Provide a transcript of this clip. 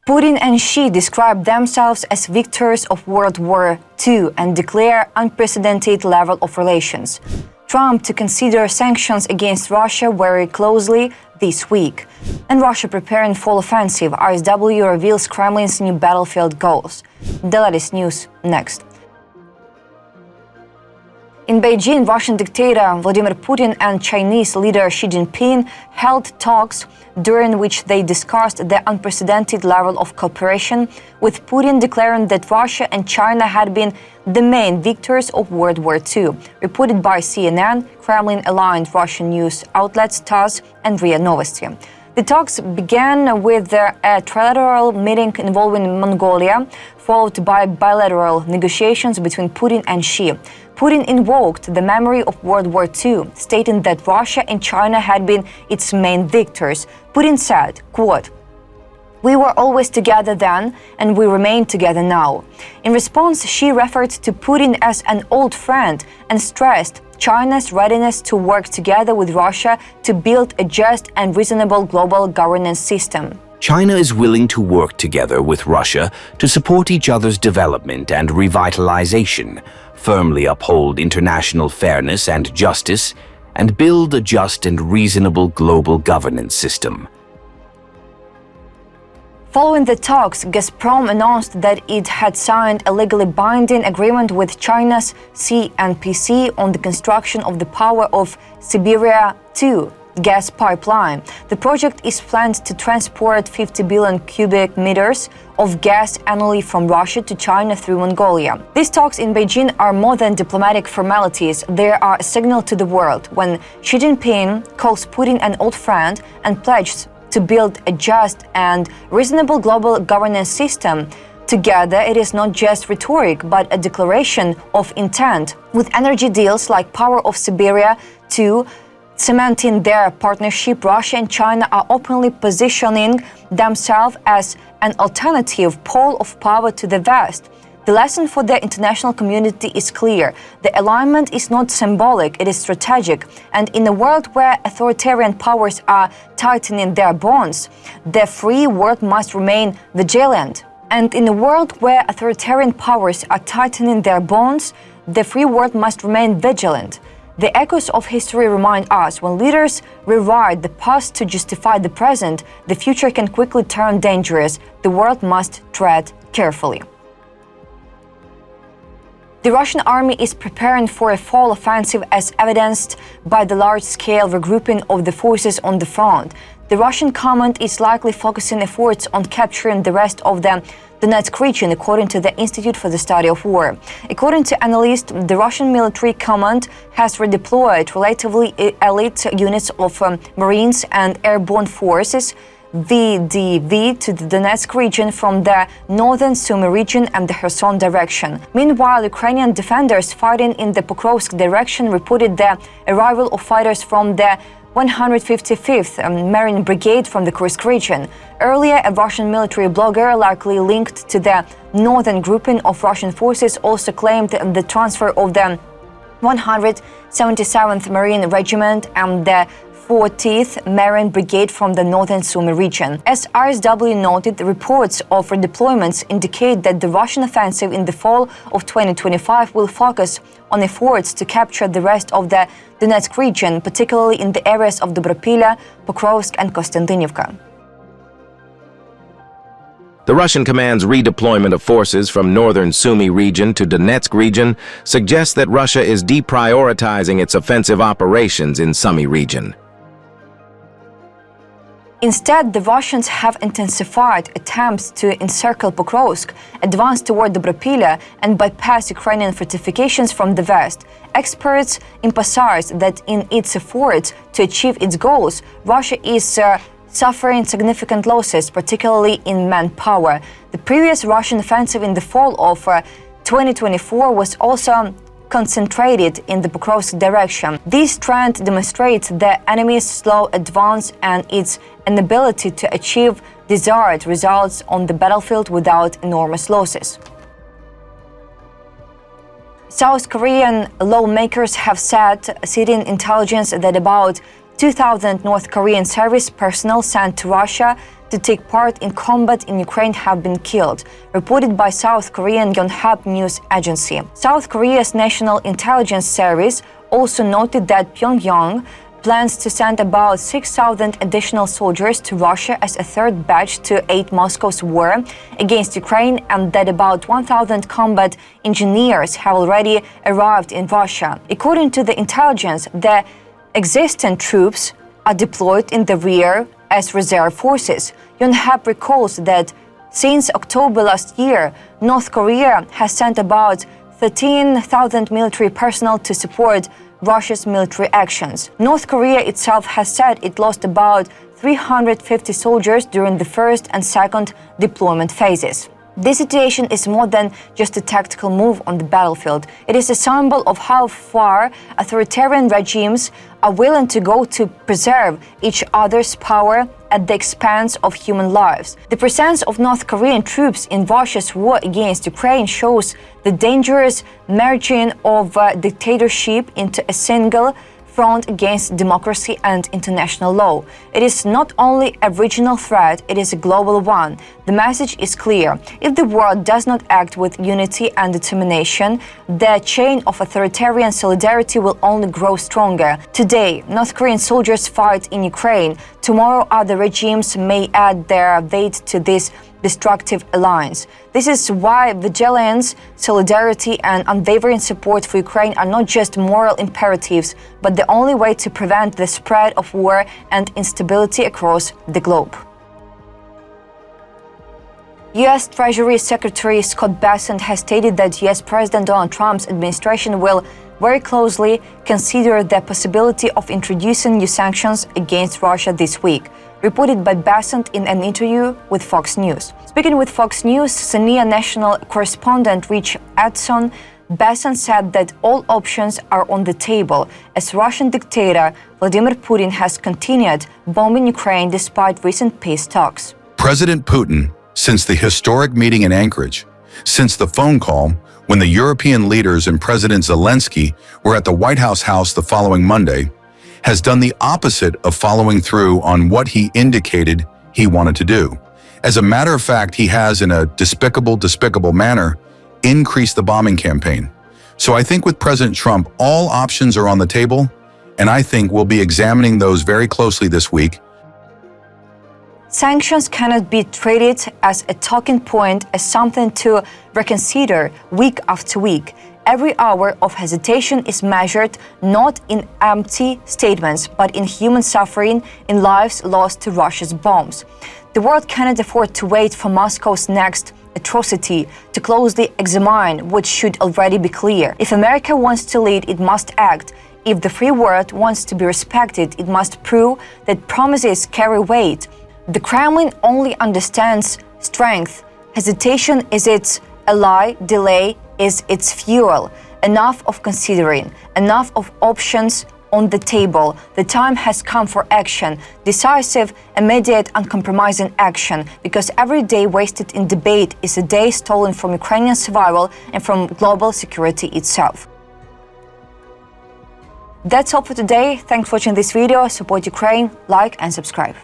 Putin and Xi describe themselves as victors of World War II and declare unprecedented level of relations. Trump to consider sanctions against Russia very closely this week. And Russia preparing fall offensive. ISW reveals Kremlin's new battlefield goals. The latest news next. In Beijing, Russian dictator Vladimir Putin and Chinese leader Xi Jinping held talks during which they discussed the unprecedented level of cooperation, with Putin declaring that Russia and China had been the main victors of World War II, reported by CNN, Kremlin-aligned Russian news outlets TASS and RIA Novosti. The talks began with a trilateral meeting involving Mongolia, followed by bilateral negotiations between Putin and Xi. Putin invoked the memory of World War II, stating that Russia and China had been its main victors. Putin said, quote, "We were always together then, and we remain together now." In response, Xi referred to Putin as an old friend and stressed China's readiness to work together with Russia to build a just and reasonable global governance system. China is willing to work together with Russia to support each other's development and revitalization, firmly uphold international fairness and justice, and build a just and reasonable global governance system. Following the talks, Gazprom announced that it had signed a legally binding agreement with China's CNPC on the construction of the Power of Siberia 2 gas pipeline. The project is planned to transport 50 billion cubic meters of gas annually from Russia to China through Mongolia. These talks in Beijing are more than diplomatic formalities. They are a signal to the world when Xi Jinping calls Putin an old friend and pledges to build a just and reasonable global governance system. Together, it is not just rhetoric, but a declaration of intent, with energy deals like Power of Siberia 2 cementing their partnership. Russia and China are openly positioning themselves as an alternative pole of power to the West. The lesson for the international community is clear. The alignment is not symbolic, it is strategic. And in a world where authoritarian powers are tightening their bonds, the free world must remain vigilant. And in a world where authoritarian powers are tightening their bonds, the free world must remain vigilant. The echoes of history remind us when leaders rewrite the past to justify the present, the future can quickly turn dangerous. The world must tread carefully. The Russian army is preparing for a fall offensive as evidenced by the large-scale regrouping of the forces on the front. The Russian command is likely focusing efforts on capturing the rest of the Donetsk region, according to the Institute for the Study of War. According to analysts, the Russian military command has redeployed relatively elite units of Marines and airborne forces VDV to the Donetsk region from the northern Sumy region and the Kherson direction. Meanwhile, Ukrainian defenders fighting in the Pokrovsk direction reported the arrival of fighters from the 155th Marine Brigade from the Kursk region. Earlier, a Russian military blogger likely linked to the northern grouping of Russian forces also claimed the transfer of the 177th Marine Regiment and the 40th Marine Brigade from the northern Sumy region. As ISW noted, the reports of redeployments indicate that the Russian offensive in the fall of 2025 will focus on efforts to capture the rest of the Donetsk region, particularly in the areas of Dobropilla, Pokrovsk and Konstantinivka. The Russian command's redeployment of forces from northern Sumy region to Donetsk region suggests that Russia is deprioritizing its offensive operations in Sumy region. Instead, the Russians have intensified attempts to encircle Pokrovsk, advance toward Dobropilla, and bypass Ukrainian fortifications from the west. Experts emphasize that in its efforts to achieve its goals, Russia is suffering significant losses, particularly in manpower. The previous Russian offensive in the fall of 2024 was also concentrated in the Pokrovsk direction. This trend demonstrates the enemy's slow advance and its inability to achieve desired results on the battlefield without enormous losses. South Korean lawmakers have said, citing intelligence, that about 2,000 North Korean service personnel sent to Russia to take part in combat in Ukraine have been killed, reported by South Korean Yonhap news agency. South Korea's National Intelligence Service also noted that Pyongyang plans to send about 6,000 additional soldiers to Russia as a third batch to aid Moscow's war against Ukraine, and that about 1,000 combat engineers have already arrived in Russia. According to the intelligence, the existing troops are deployed in the rear as reserve forces. Yonhap recalls that since October last year, North Korea has sent about 13,000 military personnel to support Russia's military actions. North Korea itself has said it lost about 350 soldiers during the first and second deployment phases. This situation is more than just a tactical move on the battlefield. It is a symbol of how far authoritarian regimes are willing to go to preserve each other's power at the expense of human lives. The presence of North Korean troops in Russia's war against Ukraine shows the dangerous merging of dictatorship into a single front against democracy and international law. It is not only a regional threat, it is a global one. The message is clear. If the world does not act with unity and determination, the chain of authoritarian solidarity will only grow stronger. Today, North Korean soldiers fight in Ukraine. Tomorrow, other regimes may add their weight to this destructive alliance. This is why vigilance, solidarity, and unwavering support for Ukraine are not just moral imperatives, but the only way to prevent the spread of war and instability across the globe. U.S. Treasury Secretary Scott Bessent has stated that U.S. President Donald Trump's administration will very closely consider the possibility of introducing new sanctions against Russia this week, reported by Bessent in an interview with Fox News. Speaking with Fox News, senior national correspondent Rich Edson, Bessent said that all options are on the table as Russian dictator Vladimir Putin has continued bombing Ukraine despite recent peace talks. President Putin, since the historic meeting in Anchorage, since the phone call when the European leaders and President Zelensky were at the White House the following Monday, has done the opposite of following through on what he indicated he wanted to do. As a matter of fact, he has, in a despicable manner, increased the bombing campaign. So I think with President Trump, all options are on the table, and I think we'll be examining those very closely this week. Sanctions cannot be treated as a talking point, as something to reconsider week after week. Every hour of hesitation is measured not in empty statements, but in human suffering, in lives lost to Russia's bombs. The world cannot afford to wait for Moscow's next atrocity to closely examine what should already be clear. If America wants to lead, it must act. If the free world wants to be respected, it must prove that promises carry weight. The Kremlin only understands strength. Hesitation is its ally, delay is its fuel. Enough of considering, enough of options on the table. The time has come for action, decisive, immediate, uncompromising action, because every day wasted in debate is a day stolen from Ukrainian survival and from global security itself. That's all for today. Thanks for watching this video. Support Ukraine, like and subscribe.